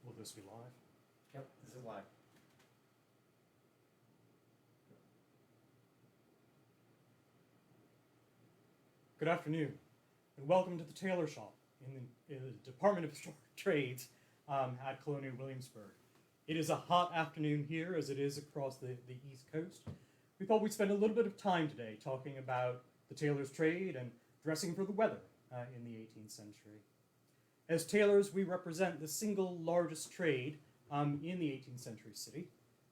Will this be live? Yep, this is live. Good afternoon, and welcome to the Tailor Shop in the Department of Historic Trades at Colonial Williamsburg. It is a hot afternoon here, as it is across the East Coast. We thought we'd spend a little bit of time today talking about the tailor's trade and dressing for the weather in the 18th century. As tailors, we represent the single largest trade in the 18th century city.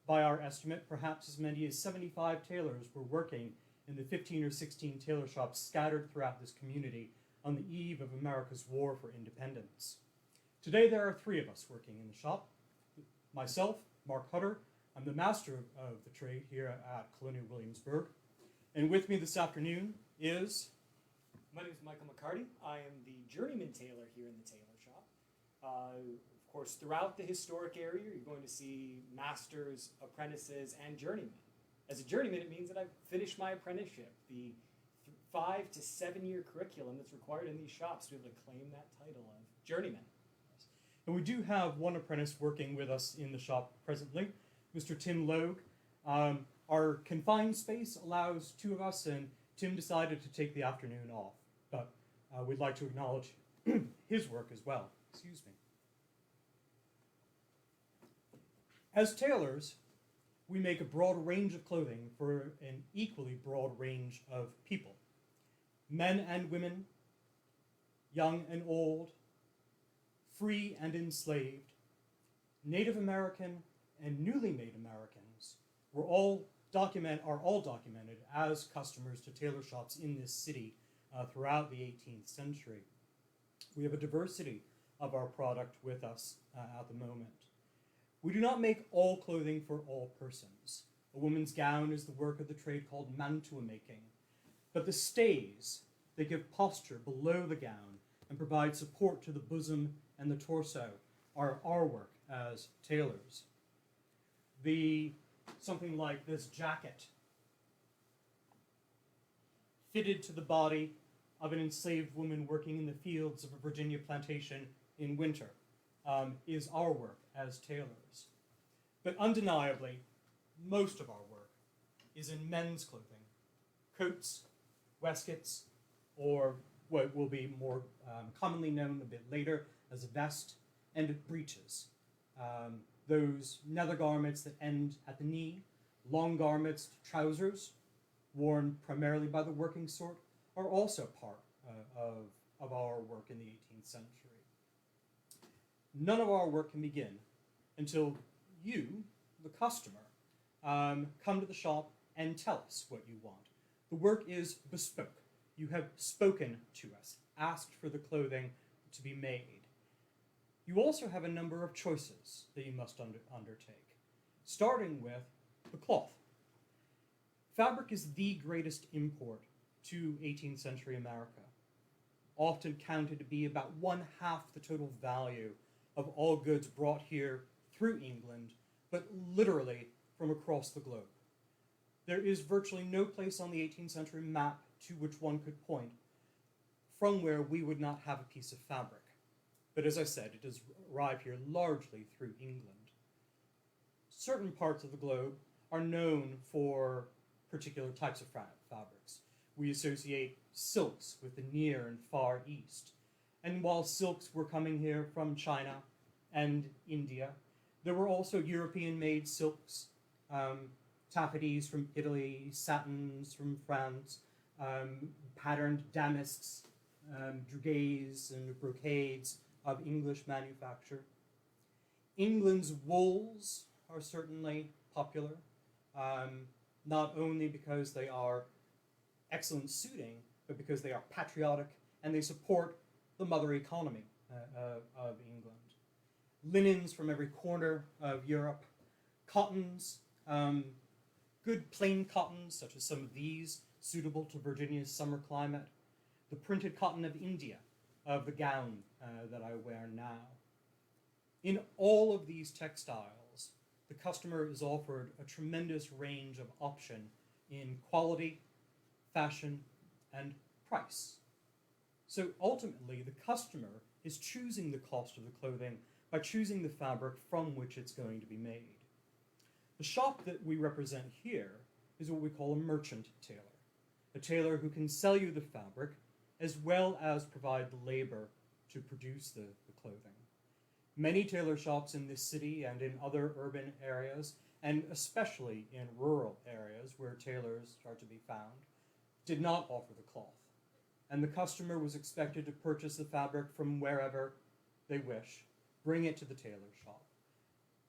By our estimate, perhaps as many as 75 tailors were working in the 15 or 16 tailor shops scattered throughout this community on the eve of America's War for Independence. Today there are three of us working in the shop. Myself, Mark Hutter, I'm the master of the trade here at Colonial Williamsburg. And with me this afternoon is... My name is Michael Mccarty. I am the journeyman tailor here in the tailor shop. Of course, throughout the historic area, you're going to see masters, apprentices, and journeymen. As a journeyman, it means that I've finished my apprenticeship, the 5 to 7 year curriculum that's required in these shops to be able to claim that title of journeyman. And we do have one apprentice working with us in the shop presently, Mr. Tim Logue. Our confined space allows two of us, and Tim decided to take the afternoon off. But we'd like to acknowledge his work as well. Excuse me. As tailors, we make a broad range of clothing for an equally broad range of people. Men and women, young and old, free and enslaved, Native American and newly made Americans are all documented as customers to tailor shops in this city throughout the 18th century. We have a diversity of our product with us at the moment. We do not make all clothing for all persons. A woman's gown is the work of the trade called mantua making, but the stays, they give posture below the gown and provide support to the bosom and the torso, are our work as tailors. Something like this jacket, fitted to the body of an enslaved woman working in the fields of a Virginia plantation in winter, is our work as tailors. But undeniably, most of our work is in men's clothing, coats, waistcoats, or what will be more commonly known a bit later as a vest, and breeches. Those nether garments that end at the knee, long garments, trousers, worn primarily by the working sort, are also part of our work in the 18th century. None of our work can begin until you, the customer, come to the shop and tell us what you want. The work is bespoke. You have spoken to us, asked for the clothing to be made. You also have a number of choices that you must undertake, starting with the cloth. Fabric is the greatest import to 18th century America, often counted to be about 1/2 the total value of all goods brought here through England, but literally from across the globe. There is virtually no place on the 18th century map to which one could point from where we would not have a piece of fabric. But as I said, it does arrive here largely through England. Certain parts of the globe are known for particular types of fabrics. We associate silks with the Near and Far East. And while silks were coming here from China and India, there were also European-made silks, taffeties from Italy, satins from France, patterned damasks, drugets and brocades of English manufacture. England's wools are certainly popular, not only because they are excellent suiting, but because they are patriotic and they support the mother economy of England. Linens from every corner of Europe, cottons, good plain cottons, such as some of these, suitable to Virginia's summer climate, the printed cotton of India, of the gown that I wear now. In all of these textiles, the customer is offered a tremendous range of option in quality, fashion, and price. So ultimately, the customer is choosing the cost of the clothing by choosing the fabric from which it's going to be made. The shop that we represent here is what we call a merchant tailor, a tailor who can sell you the fabric as well as provide the labor to produce the clothing. Many tailor shops in this city and in other urban areas, and especially in rural areas where tailors are to be found, did not offer the cloth, and the customer was expected to purchase the fabric from wherever they wish, bring it to the tailor shop.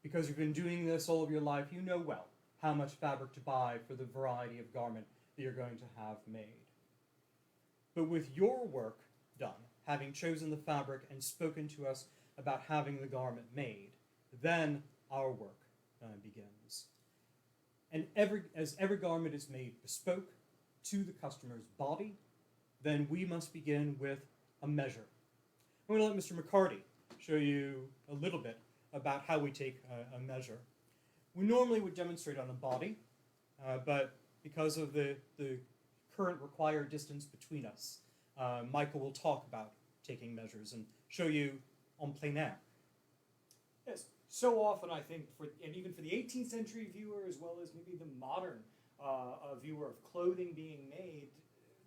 Because you've been doing this all of your life, you know well how much fabric to buy for the variety of garment that you're going to have made. But with your work done, having chosen the fabric and spoken to us about having the garment made, then our work begins. And as every garment is made bespoke to the customer's body, then we must begin with a measure. I'm going to let Mr. Mccarty show you a little bit about how we take a measure. We normally would demonstrate on a body, but because of the current required distance between us, Michael will talk about taking measures and show you en plein air. Yes, so often I think, and even for the 18th century viewer as well as maybe the modern viewer of clothing being made,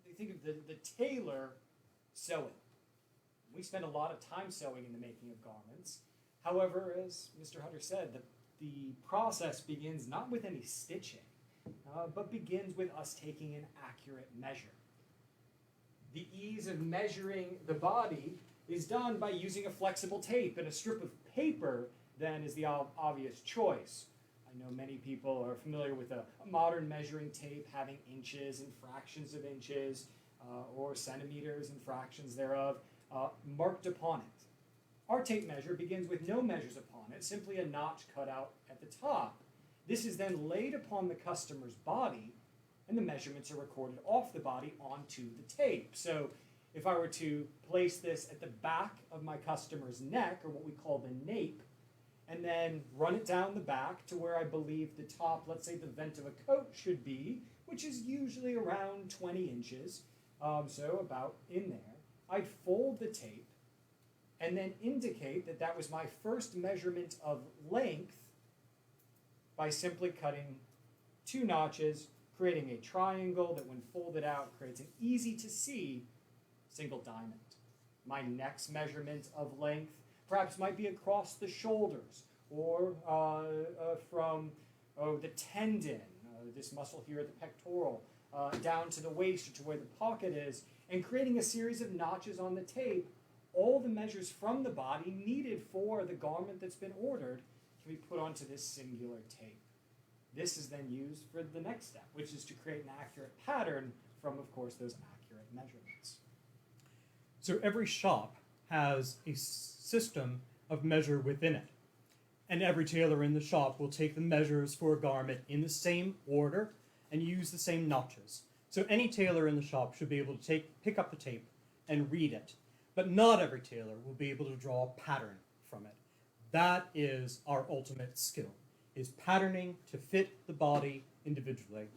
they think of the tailor sewing. We spend a lot of time sewing in the making of garments. However, as Mr. Hunter said, the process begins not with any stitching, but begins with us taking an accurate measure. The ease of measuring the body is done by using a flexible tape, and a strip of paper then is the obvious choice. I know many people are familiar with a modern measuring tape having inches and fractions of inches, or centimeters and fractions thereof, marked upon it. Our tape measure begins with no measures upon it, simply a notch cut out at the top. This is then laid upon the customer's body, and the measurements are recorded off the body onto the tape. So if I were to place this at the back of my customer's neck, or what we call the nape, and then run it down the back to where I believe the top, let's say the vent of a coat should be, which is usually around 20 inches, so about in there, I'd fold the tape and then indicate that that was my first measurement of length by simply cutting 2 notches, creating a triangle that when folded out creates an easy to see single diamond. My next measurement of length perhaps might be across the shoulders, or from the tendon, this muscle here at the pectoral, down to the waist or to where the pocket is, and creating a series of notches on the tape. All the measures from the body needed for the garment that's been ordered can be put onto this singular tape. This is then used for the next step, which is to create an accurate pattern from, of course, those accurate measurements. So every shop has a system of measure within it, and every tailor in the shop will take the measures for a garment in the same order and use the same notches. So any tailor in the shop should be able to pick up the tape and read it, but not every tailor will be able to draw a pattern from it. That is our ultimate skill, is patterning to fit the body individually.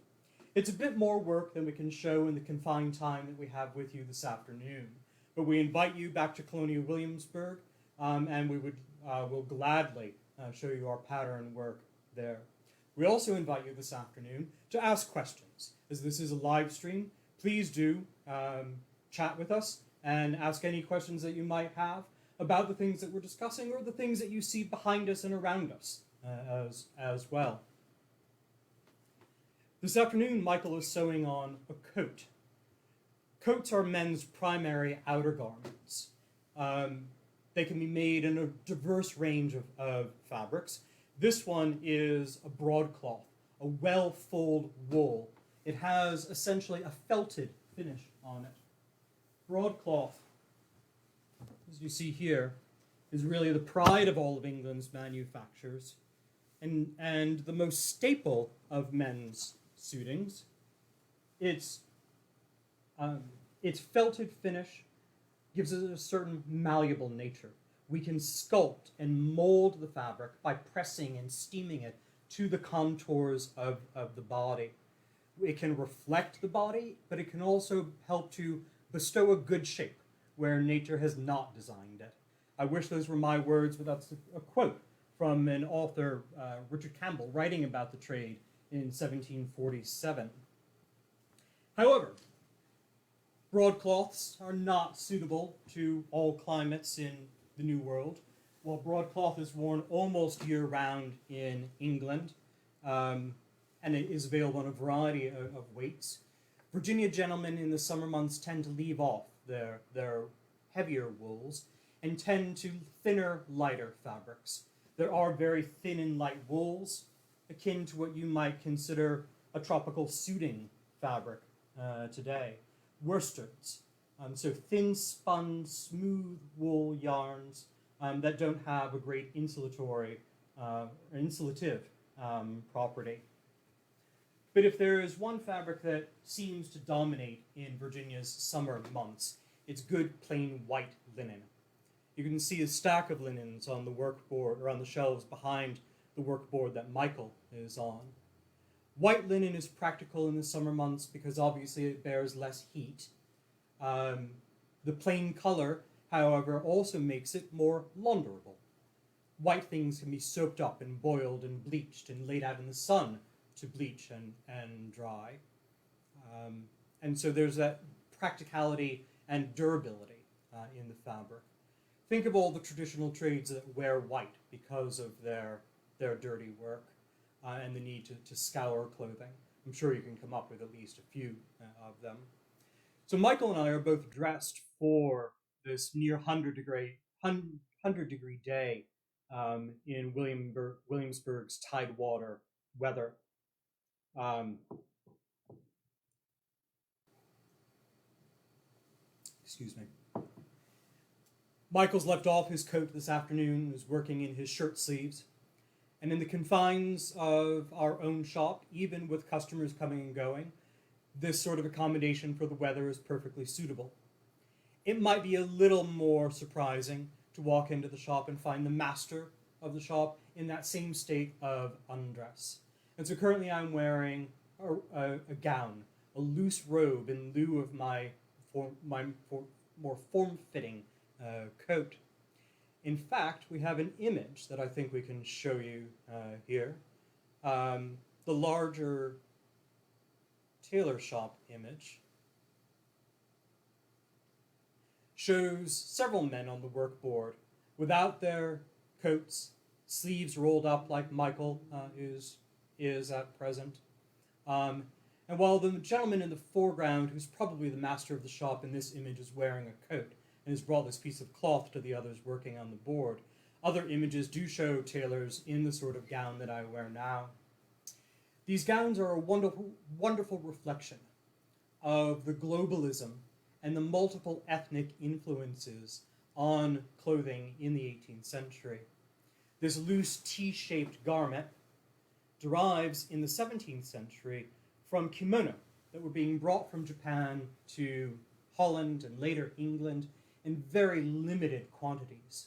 It's a bit more work than we can show in the confined time that we have with you this afternoon, but we invite you back to Colonial Williamsburg, and we'll gladly show you our pattern work there. We also invite you this afternoon to ask questions. As this is a live stream, please do chat with us and ask any questions that you might have about the things that we're discussing or the things that you see behind us and around us as well. This afternoon, Michael is sewing on a coat. Coats are men's primary outer garments. They can be made in a diverse range of fabrics. This one is a broadcloth, a well-fulled wool. It has essentially a felted finish on it. Broadcloth, as you see here, is really the pride of all of England's manufacturers and the most staple of men's suitings. Its felted finish gives it a certain malleable nature. We can sculpt and mold the fabric by pressing and steaming it to the contours of the body. It can reflect the body, but it can also help to bestow a good shape where nature has not designed it. I wish those were my words, but that's a quote from an author, Richard Campbell, writing about the trade in 1747. However, broadcloths are not suitable to all climates in the New World. While broadcloth is worn almost year-round in England, and it is available in a variety of weights, Virginia gentlemen in the summer months tend to leave off their heavier wools and tend to thinner, lighter fabrics. There are very thin and light wools, akin to what you might consider a tropical suiting fabric today. Worsteds, so thin spun, smooth wool yarns that don't have a great insulative property. But if there is one fabric that seems to dominate in Virginia's summer months, it's good plain white linen. You can see a stack of linens on the workboard, or on the shelves behind the workboard that Michael is on. White linen is practical in the summer months because obviously it bears less heat. The plain color, however, also makes it more launderable. White things can be soaked up and boiled and bleached and laid out in the sun to bleach and dry. And so there's that practicality and durability in the fabric. Think of all the traditional trades that wear white because of their dirty work and the need to scour clothing. I'm sure you can come up with at least a few of them. So Michael and I are both dressed for this near 100 degree day in Williamsburg's tidewater weather. Excuse me. Michael's left off his coat this afternoon, is working in his shirt sleeves. And in the confines of our own shop, even with customers coming and going, this sort of accommodation for the weather is perfectly suitable. It might be a little more surprising to walk into the shop and find the master of the shop in that same state of undress. And so currently I'm wearing a gown, a loose robe in lieu of my more form-fitting coat. In fact, we have an image that I think we can show you here. The larger tailor shop image shows several men on the workboard without their coats, sleeves rolled up like Michael is at present. And while the gentleman in the foreground, who's probably the master of the shop in this image, is wearing a coat and has brought this piece of cloth to the others working on the board, other images do show tailors in the sort of gown that I wear now. These gowns are a wonderful, wonderful reflection of the globalism and the multiple ethnic influences on clothing in the 18th century. This loose T-shaped garment derives in the 17th century from kimono that were being brought from Japan to Holland and later England in very limited quantities.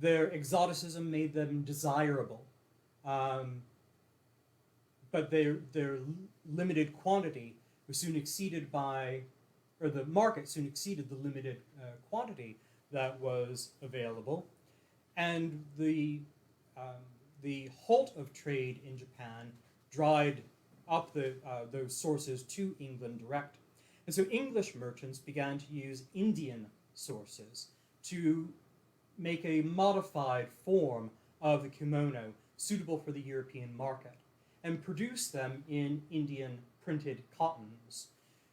Their exoticism made them desirable, but their limited quantity was soon exceeded by, or the market soon exceeded the limited quantity that was available, and the halt of trade in Japan dried up those sources to England direct. And so English merchants began to use Indian sources to make a modified form of the kimono suitable for the European market and produce them in Indian printed cottons.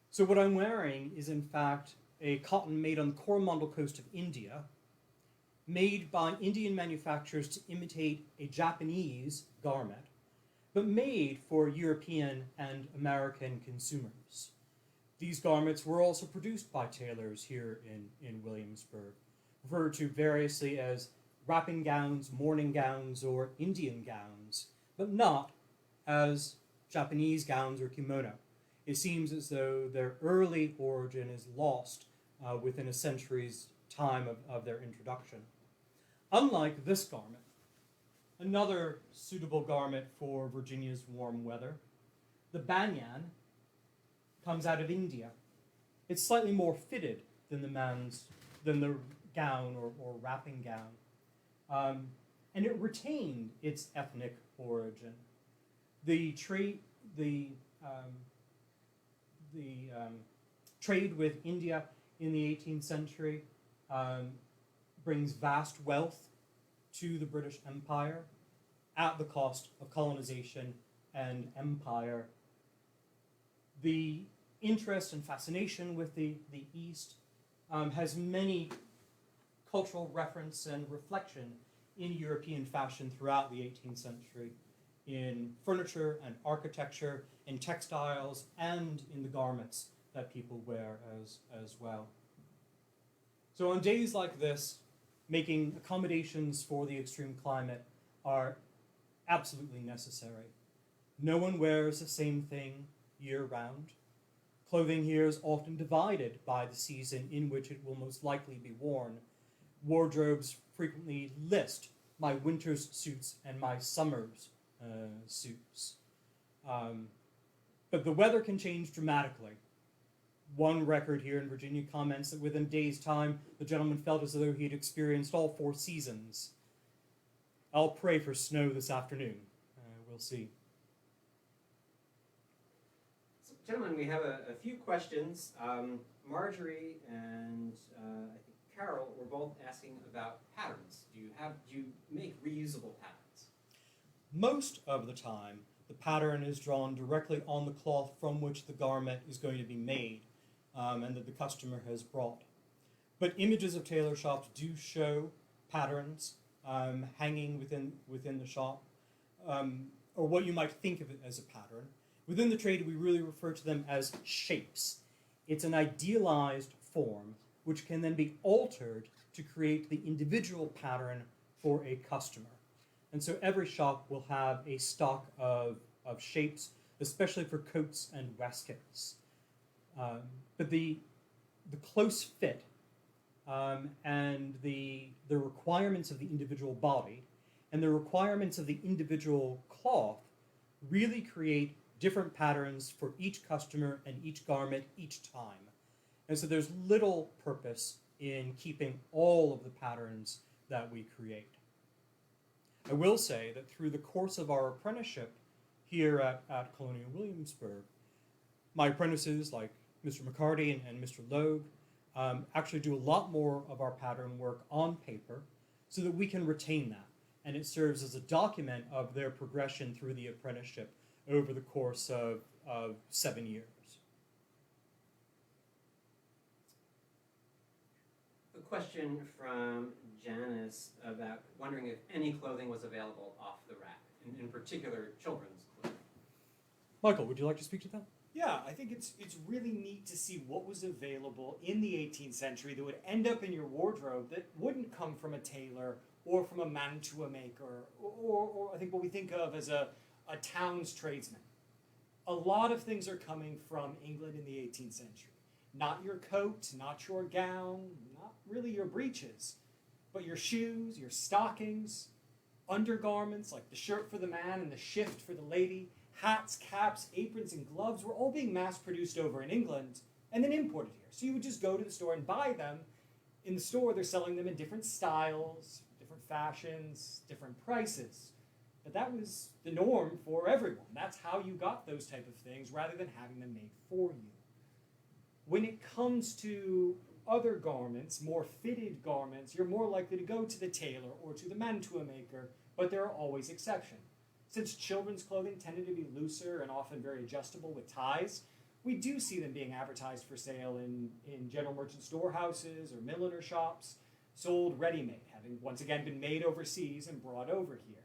So what I'm wearing is in fact a cotton made on the Coromandel coast of India, made by Indian manufacturers to imitate a Japanese garment, but made for European and American consumers. These garments were also produced by tailors here in Williamsburg, referred to variously as wrapping gowns, morning gowns, or Indian gowns, but not as Japanese gowns or kimono. It seems as though their early origin is lost within a century's time of their introduction. Unlike this garment, another suitable garment for Virginia's warm weather, the banyan comes out of India. It's slightly more fitted than the gown or wrapping gown. And it retained its ethnic origin. The trade with India in the 18th century brings vast wealth to the British Empire at the cost of colonization and empire. The interest and fascination with the East has many cultural reference and reflection in European fashion throughout the 18th century, in furniture and architecture, in textiles, and in the garments that people wear as well. So on days like this, making accommodations for the extreme climate are absolutely necessary. No one wears the same thing year-round. Clothing here is often divided by the season in which it will most likely be worn. Wardrobes frequently list my winter's suits and my summer's suits. But the weather can change dramatically. One record here in Virginia comments that within a day's time, the gentleman felt as though he had experienced all 4 seasons. I'll pray for snow this afternoon. We'll see. So, gentlemen, we have a few questions. Marjorie and I think Carol were both asking about patterns. Do you make reusable patterns? Most of the time, the pattern is drawn directly on the cloth from which the garment is going to be made, and that the customer has brought. But images of tailor shops do show patterns hanging within the shop, or what you might think of it as a pattern. Within the trade, we really refer to them as shapes. It's an idealized form which can then be altered to create the individual pattern for a customer. And so every shop will have a stock of shapes, especially for coats and waistcoats. But the close fit and the requirements of the individual body and the requirements of the individual cloth really create different patterns for each customer and each garment each time. And so there's little purpose in keeping all of the patterns that we create. I will say that through the course of our apprenticeship here at Colonial Williamsburg, my apprentices like Mr. Mccarty and Mr. Logue actually do a lot more of our pattern work on paper so that we can retain that. And it serves as a document of their progression through the apprenticeship over the course of 7 years. A question from Janice about wondering if any clothing was available off the rack, in particular children's clothing. Michael, would you like to speak to that? Yeah, I think it's really neat to see what was available in the 18th century that would end up in your wardrobe that wouldn't come from a tailor or from a mantua-maker or I think what we think of as a town's tradesman. A lot of things are coming from England in the 18th century. Not your coat, not your gown, not really your breeches, but your shoes, your stockings, undergarments like the shirt for the man and the shift for the lady, hats, caps, aprons, and gloves were all being mass-produced over in England and then imported here. So you would just go to the store and buy them. In the store, they're selling them in different styles, different fashions, different prices. But that was the norm for everyone. That's how you got those type of things rather than having them made for you. When it comes to other garments, more fitted garments, you're more likely to go to the tailor or to the mantua-maker, but there are always exceptions. Since children's clothing tended to be looser and often very adjustable with ties, we do see them being advertised for sale in general merchant storehouses or milliner shops, sold ready-made, having once again been made overseas and brought over here.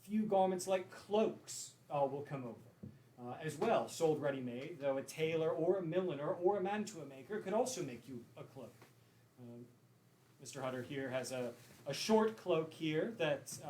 Few garments like cloaks will come over. As well, sold ready-made, though a tailor or a milliner or a mantua-maker could also make you a cloak. Mr. Hutter here has a short cloak here that's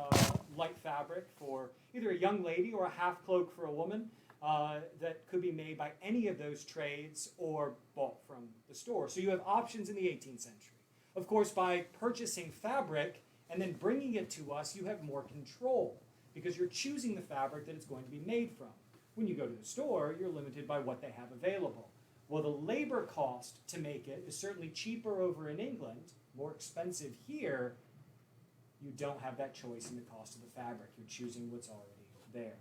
light fabric for either a young lady or a half cloak for a woman that could be made by any of those trades or bought from the store. So you have options in the 18th century. Of course, by purchasing fabric and then bringing it to us, you have more control because you're choosing the fabric that it's going to be made from. When you go to the store, you're limited by what they have available. Well, the labor labor cost to make it is certainly cheaper over in England, more expensive here. You don't have that choice in the cost of the fabric. You're choosing what's already there.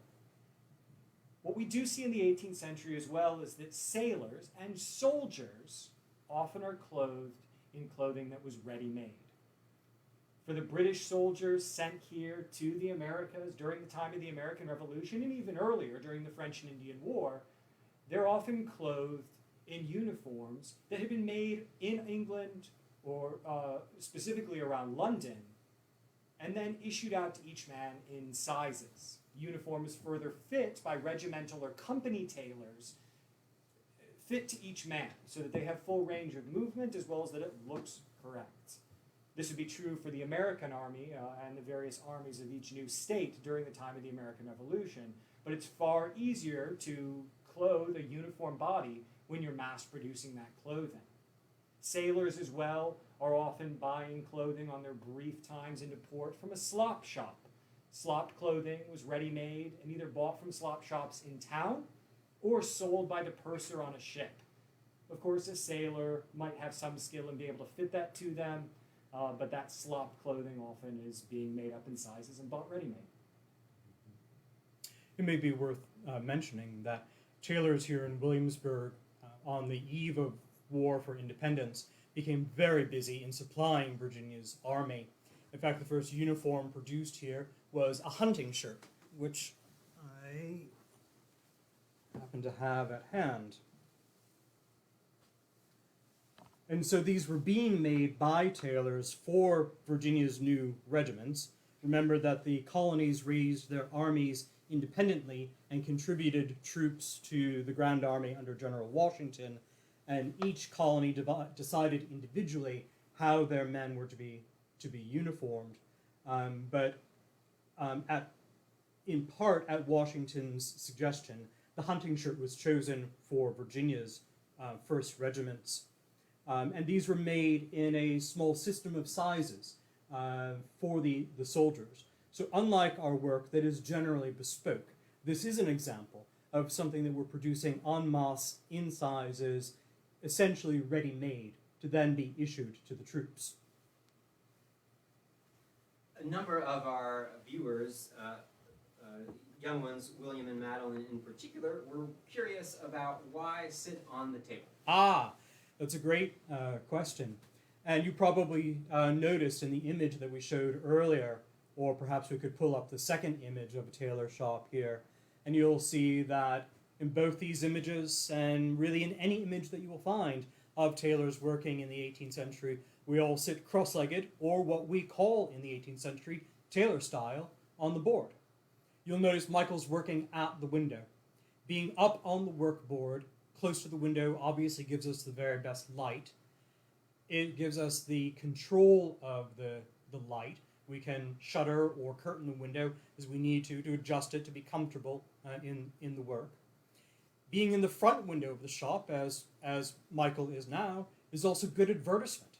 What we do see in the 18th century as well is that sailors and soldiers often are clothed in clothing that was ready-made. For the British soldiers sent here to the Americas during the time of the American Revolution and even earlier during the French and Indian War, they're often clothed in uniforms that had been made in England or specifically around London and then issued out to each man in sizes. Uniforms further fit by regimental or company tailors fit to each man so that they have full range of movement as well as that it looks correct. This would be true for the American Army and the various armies of each new state during the time of the American Revolution, but it's far easier to clothe a uniform body when you're mass producing that clothing. Sailors as well are often buying clothing on their brief times into port from a slop shop. Slop clothing was ready-made and either bought from slop shops in town or sold by the purser on a ship. Of course, a sailor might have some skill and be able to fit that to them, but that slop clothing often is being made up in sizes and bought ready-made. It may be worth mentioning that tailors here in Williamsburg, on the eve of War for Independence, became very busy in supplying Virginia's army. In fact, the first uniform produced here was a hunting shirt, which I happen to have at hand. And so these were being made by tailors for Virginia's new regiments. Remember that the colonies raised their armies independently and contributed troops to the Grand Army under General Washington, and each colony decided individually how their men were to be uniformed. In part at Washington's suggestion, the hunting shirt was chosen for Virginia's first regiments. And these were made in a small system of sizes for the soldiers. So unlike our work that is generally bespoke, this is an example of something that we're producing en masse in sizes, essentially ready-made, to then be issued to the troops. A number of our viewers, young ones, William and Madeline in particular, were curious about why sit on the table. Ah, that's a great question. And you probably noticed in the image that we showed earlier, or perhaps we could pull up the second image of a tailor shop here, and you'll see that in both these images, and really in any image that you will find of tailors working in the 18th century, we all sit cross-legged, or what we call in the 18th century, tailor style, on the board. You'll notice Michael's working at the window. Being up on the workboard, close to the window, obviously gives us the very best light. It gives us the control of the light. We can shutter or curtain the window as we need to adjust it to be comfortable in the work. Being in the front window of the shop, as Michael is now, is also good advertisement.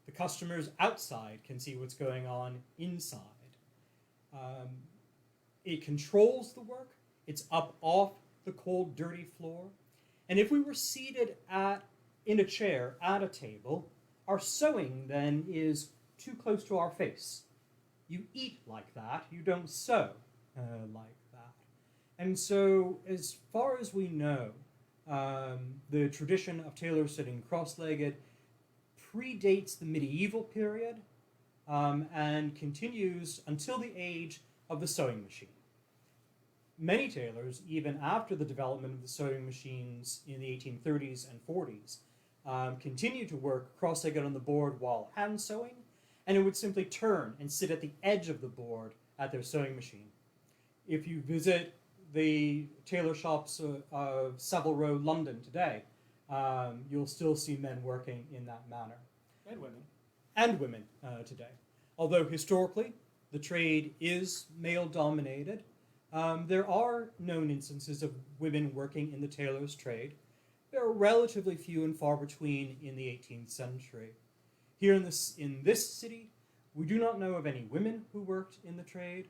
The customers outside can see what's going on inside. It controls the work. It's up off the cold, dirty floor. And if we were seated in a chair at a table, our sewing then is too close to our face. You eat like that, you don't sew like that. And so, as far as we know, the tradition of tailors sitting cross-legged predates the medieval period and continues until the age of the sewing machine. Many tailors, even after the development of the sewing machines in the 1830s and 40s, continue to work cross-legged on the board while hand sewing, and it would simply turn and sit at the edge of the board at their sewing machine. If you visit the tailor shops of Savile Row, London today, you'll still see men working in that manner. And women. And women today. Although historically, the trade is male-dominated, there are known instances of women working in the tailor's trade. There are relatively few and far between in the 18th century. Here in this city, we do not know of any women who worked in the trade.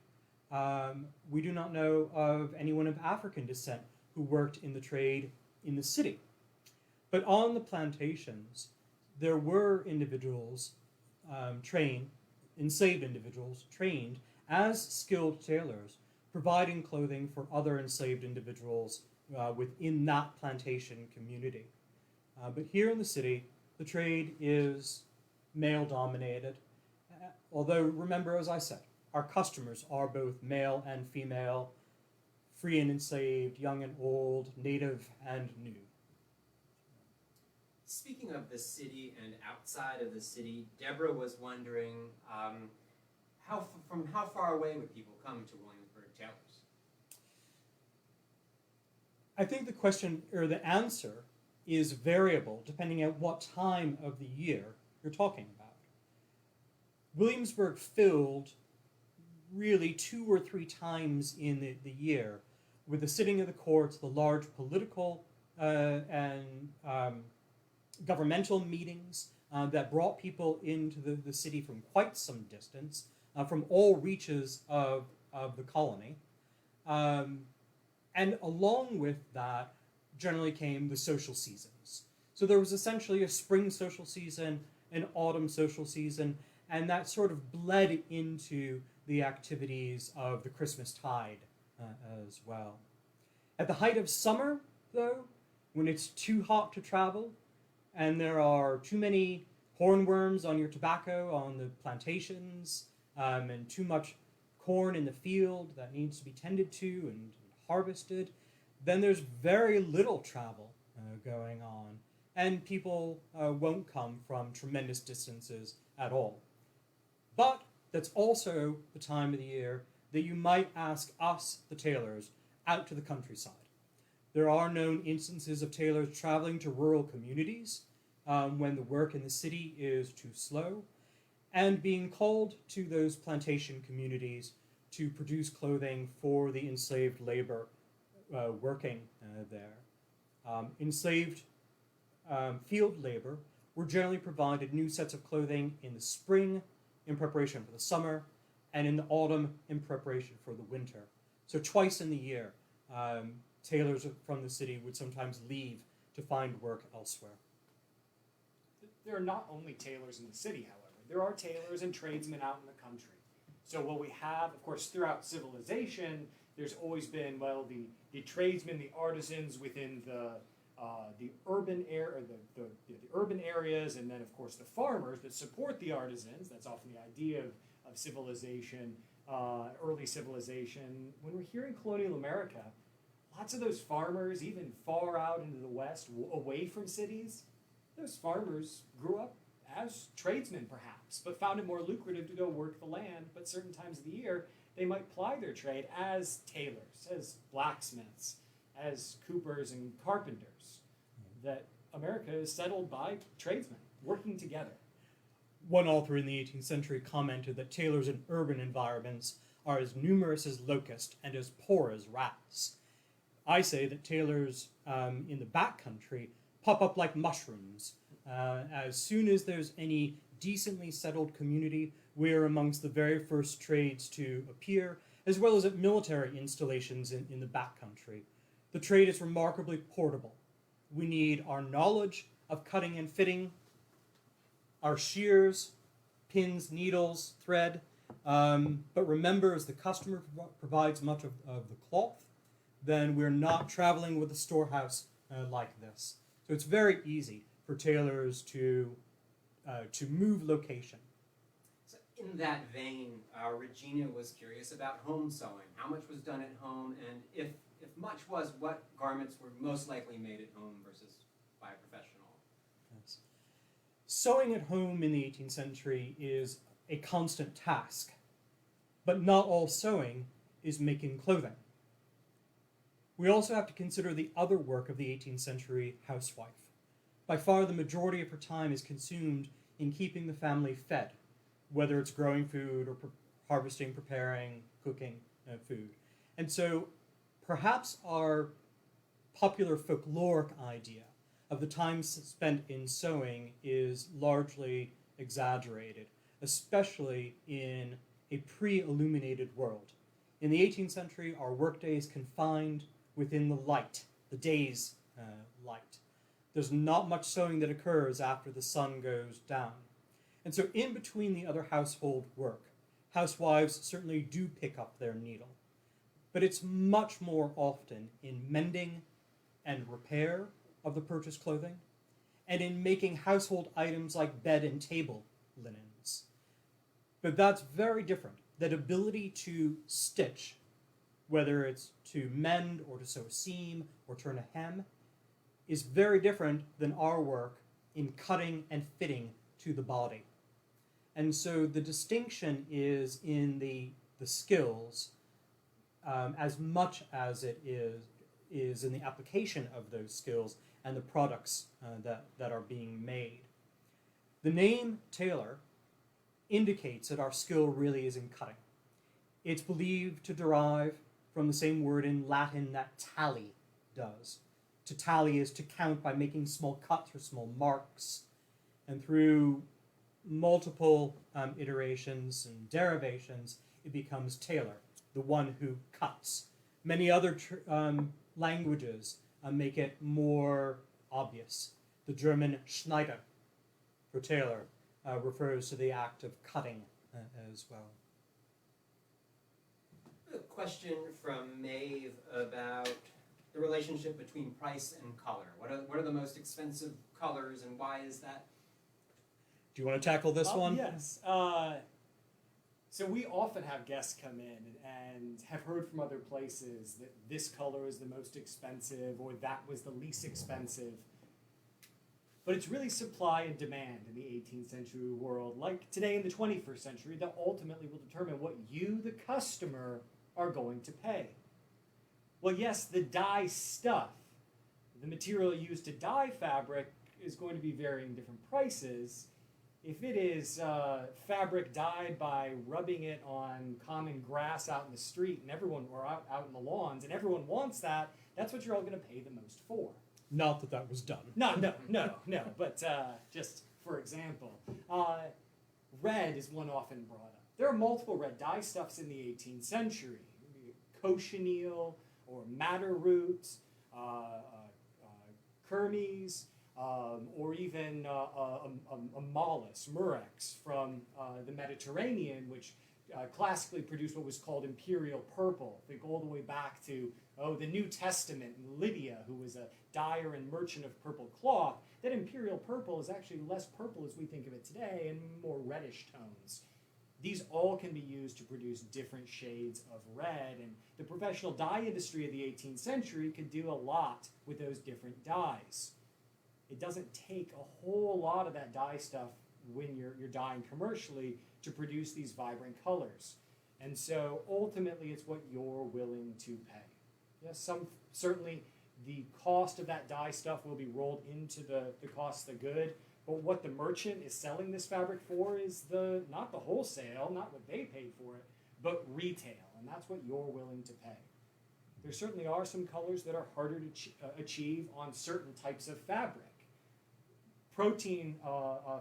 We do not know of anyone of African descent who worked in the trade in the city. But on the plantations, there were individuals enslaved individuals trained as skilled tailors, providing clothing for other enslaved individuals within that plantation community. But here in the city, the trade is male-dominated. Although, remember, as I said, our customers are both male and female, free and enslaved, young and old, native and new. Speaking of the city and outside of the city, Deborah was wondering from how far away would people come to Williamsburg tailors? I think the question, or the answer, is variable depending on what time of the year you're talking about. Williamsburg filled really 2 or 3 times in the year with the sitting of the courts, the large political and governmental meetings that brought people into the city from quite some distance, from all reaches of the colony. And along with that generally came the social seasons. So there was essentially a spring social season, an autumn social season, and that sort of bled into the activities of the Christmas tide as well. At the height of summer, though, when it's too hot to travel, and there are too many hornworms on your tobacco on the plantations, and too much corn in the field that needs to be tended to and harvested, then there's very little travel going on, and people won't come from tremendous distances at all. But that's also the time of the year that you might ask us, the tailors, out to the countryside. There are known instances of tailors traveling to rural communities when the work in the city is too slow, and being called to those plantation communities to produce clothing for the enslaved labor working there. Enslaved field labor were generally provided new sets of clothing in the spring in preparation for the summer, and in the autumn in preparation for the winter. So twice in the year, tailors from the city would sometimes leave to find work elsewhere. There are not only tailors in the city, however. There are tailors and tradesmen out in the country. So what we have, of course, throughout civilization, there's always been, well, the tradesmen, the artisans within the urban urban areas, and then, of course, the farmers that support the artisans. That's often the idea of civilization, early civilization. When we're here in colonial America, lots of those farmers, even far out into the West, away from cities, those farmers grew up as tradesmen, perhaps, but found it more lucrative to go work the land. But certain times of the year, they might ply their trade as tailors, as blacksmiths, as coopers and carpenters. That America is settled by tradesmen working together. One author in the 18th century commented that tailors in urban environments are as numerous as locusts and as poor as rats. I say that tailors in the backcountry pop up like mushrooms. As soon as there's any decently settled community, we're amongst the very first trades to appear, as well as at military installations in the backcountry. The trade is remarkably portable. We need our knowledge of cutting and fitting, our shears, pins, needles, thread. But remember, as the customer provides much of the cloth, then we're not traveling with a storehouse like this. So it's very easy for tailors to move location. So in that vein, Regina was curious about home sewing. How much was done at home, and if much was, what garments were most likely made at home versus by a professional? Yes. Sewing at home in the 18th century is a constant task, but not all sewing is making clothing. We also have to consider the other work of the 18th century housewife. By far the majority of her time is consumed in keeping the family fed, whether it's growing food or harvesting, preparing, cooking food. And so perhaps our popular folkloric idea of the time spent in sewing is largely exaggerated, especially in a pre-illuminated world. In the 18th century, our workday is confined within the light, the day's light. There's not much sewing that occurs after the sun goes down. And so in between the other household work, housewives certainly do pick up their needle. But it's much more often in mending and repair of the purchased clothing, and in making household items like bed and table linens. But that's very different. That ability to stitch, whether it's to mend or to sew a seam or turn a hem, is very different than our work in cutting and fitting to the body. And so the distinction is in the skills as much as it is in the application of those skills and the products that are being made. The name tailor indicates that our skill really is in cutting. It's believed to derive from the same word in Latin that tally does. To tally is to count by making small cuts or small marks, and through multiple iterations and derivations, it becomes tailor, the one who cuts. Many other languages make it more obvious. The German Schneider for tailor refers to the act of cutting as well. A question from Maeve about the relationship between price and color. What are the most expensive colors, and why is that? Do you want to tackle this one? Yes. So we often have guests come in and have heard from other places that this color is the most expensive or that was the least expensive. But it's really supply and demand in the 18th century world, like today in the 21st century, that ultimately will determine what you, the customer, are going to pay. Well, yes, the dye stuff, the material used to dye fabric, is going to be varying different prices. If it is fabric dyed by rubbing it on common grass out in the street and everyone, or out in the lawns, and everyone wants that, that's what you're all going to pay the most for. Not that that was done. No. But just for example, red is one often brought up. There are multiple red dye stuffs in the 18th century. Cochineal or madder roots, kermes, or even a mollusk, murex, from the Mediterranean, which classically produced what was called imperial purple. They go all the way back to the New Testament and Lydia, who was a dyer and merchant of purple cloth. That imperial purple is actually less purple as we think of it today and more reddish tones. These all can be used to produce different shades of red, and the professional dye industry of the 18th century could do a lot with those different dyes. It doesn't take a whole lot of that dye stuff when you're dyeing commercially to produce these vibrant colors. And so ultimately it's what you're willing to pay. Yes, certainly the cost of that dye stuff will be rolled into the cost of the good, but what the merchant is selling this fabric for is not the wholesale, not what they paid for it, but retail, and that's what you're willing to pay. There certainly are some colors that are harder to achieve on certain types of fabric. Protein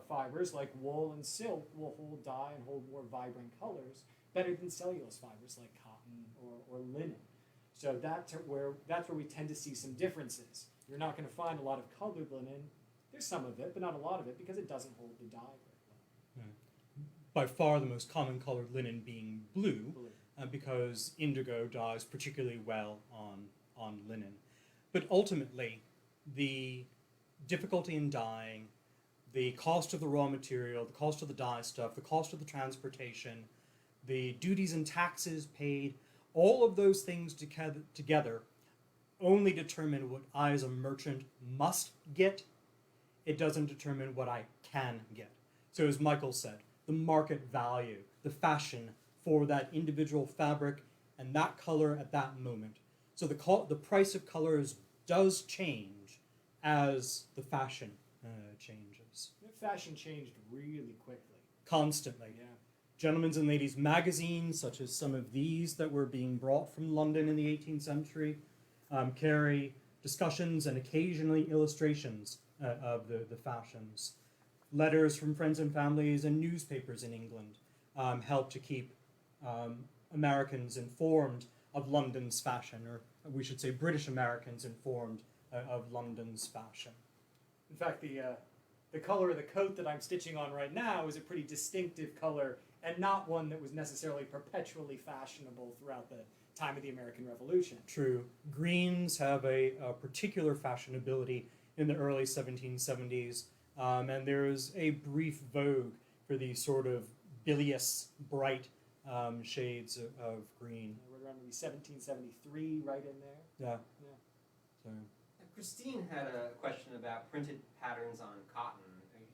fibers like wool and silk will hold dye and hold more vibrant colors better than cellulose fibers like cotton or linen. So that's where we tend to see some differences. You're not going to find a lot of colored linen. There's some of it, but not a lot of it, because it doesn't hold the dye very well. By far the most common colored linen being blue. Because indigo dyes particularly well on linen. But ultimately, the difficulty in dyeing, the cost of the raw material, the cost of the dye stuff, the cost of the transportation, the duties and taxes paid, all of those things together only determine what I as a merchant must get. It doesn't determine what I can get. So as Michael said, the market value, the fashion for that individual fabric and that color at that moment. So the price of colors does change as the fashion changes. Fashion changed really quickly. Constantly. Yeah. Gentlemen's and ladies' magazines, such as some of these that were being brought from London in the 18th century, carry discussions and occasionally illustrations of the fashions. Letters from friends and families and newspapers in England help to keep Americans informed of London's fashion, or we should say British Americans informed of London's fashion. In fact, the color of the coat that I'm stitching on right now is a pretty distinctive color and not one that was necessarily perpetually fashionable throughout the time of the American Revolution. True. Greens have a particular fashionability in the early 1770s, and there is a brief vogue for these sort of bilious, bright shades of green. We're around maybe 1773, right in there. Yeah. Yeah. So. Christine had a question about printed patterns on cotton.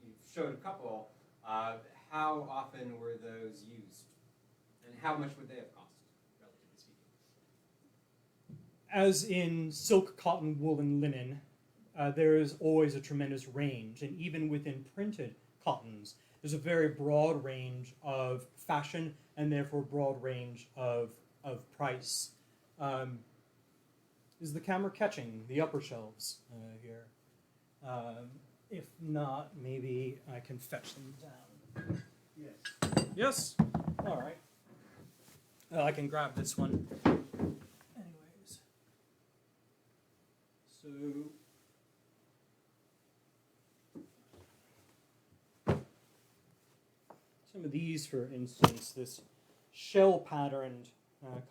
You showed a couple. How often were those used? And how much would they have cost, relatively speaking? As in silk, cotton, wool, and linen, there is always a tremendous range. And even within printed cottons, there's a very broad range of fashion and therefore broad range of price. Is the camera catching the upper shelves here? If not, maybe I can fetch them down. Yes. Yes? All right. I can grab this one. Anyways. So... some of these, for instance, this shell-patterned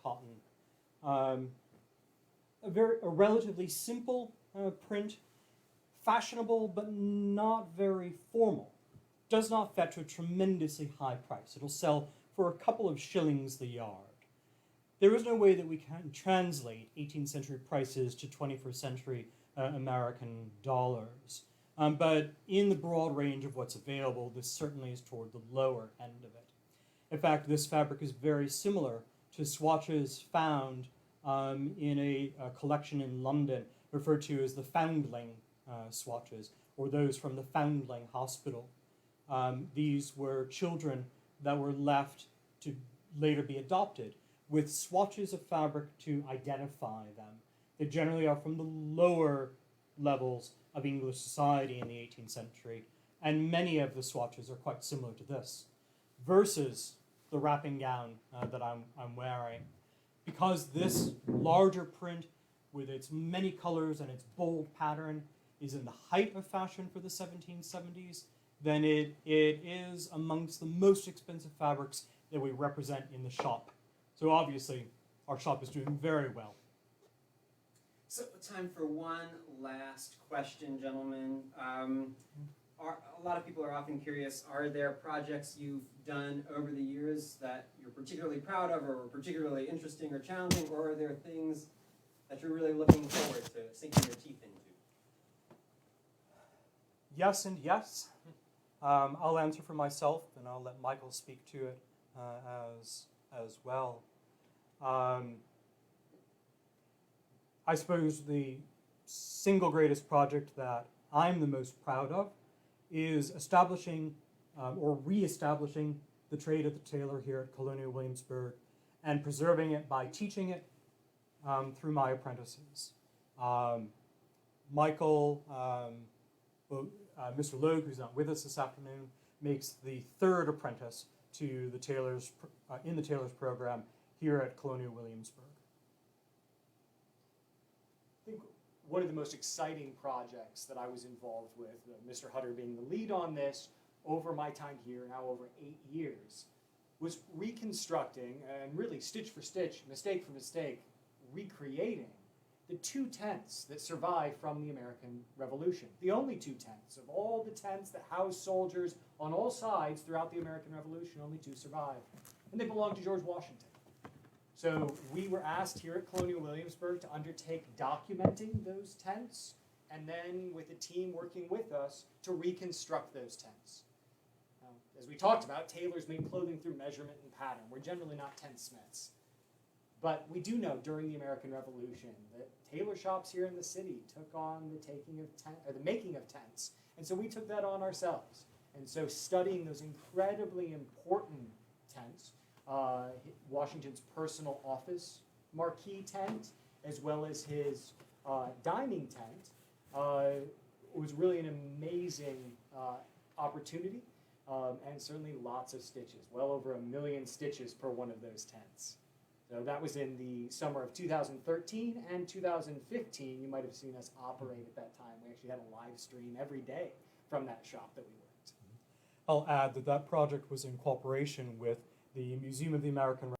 cotton. A relatively simple print, fashionable but not very formal. Does not fetch a tremendously high price. It'll sell for a couple of shillings the yard. There is no way that we can translate 18th century prices to 21st century American dollars. But in the broad range of what's available, this certainly is toward the lower end of it. In fact, this fabric is very similar to swatches found in a collection in London referred to as the Foundling swatches, or those from the Foundling Hospital. These were children that were left to later be adopted with swatches of fabric to identify them. They generally are from the lower levels of English society in the 18th century, and many of the swatches are quite similar to this, versus the wrapping gown that I'm wearing. Because this larger print, with its many colors and its bold pattern, is in the height of fashion for the 1770s, then it is amongst the most expensive fabrics that we represent in the shop. So obviously, our shop is doing very well. So, time for one last question, gentlemen. A lot of people are often curious, are there projects you've done over the years that you're particularly proud of or particularly interesting or challenging, or are there things that you're really looking forward to sinking your teeth into? Yes and yes. I'll answer for myself, and I'll let Michael speak to it as well. I suppose the single greatest project that I'm the most proud of is establishing or re-establishing the trade of the tailor here at Colonial Williamsburg and preserving it by teaching it through my apprentices. Michael, Mr. Logue, who's not with us this afternoon, makes the third apprentice to the tailors in the tailors program here at Colonial Williamsburg. I think one of the most exciting projects that I was involved with, Mr. Hutter being the lead on this, over my time here, now over 8 years, was reconstructing, and really stitch for stitch, mistake for mistake, recreating the 2 tents that survived from the American Revolution. The only 2 tents. Of all the tents that housed soldiers on all sides throughout the American Revolution, only 2 survived. And they belonged to George Washington. So we were asked here at Colonial Williamsburg to undertake documenting those tents, and then with a team working with us to reconstruct those tents. As we talked about, tailors make clothing through measurement and pattern. We're generally not tentsmiths. But we do know during the American Revolution that tailor shops here in the city took on the making of tents. And so we took that on ourselves. And so studying those incredibly important tents, Washington's personal office marquee tent, as well as his dining tent, was really an amazing opportunity, and certainly lots of stitches, well over 1 million stitches per one of those tents. So that was in the summer of 2013 and 2015. You might have seen us operate at that time. We actually had a live stream every day from that shop that we worked. I'll add that that project was in cooperation with the Museum of the American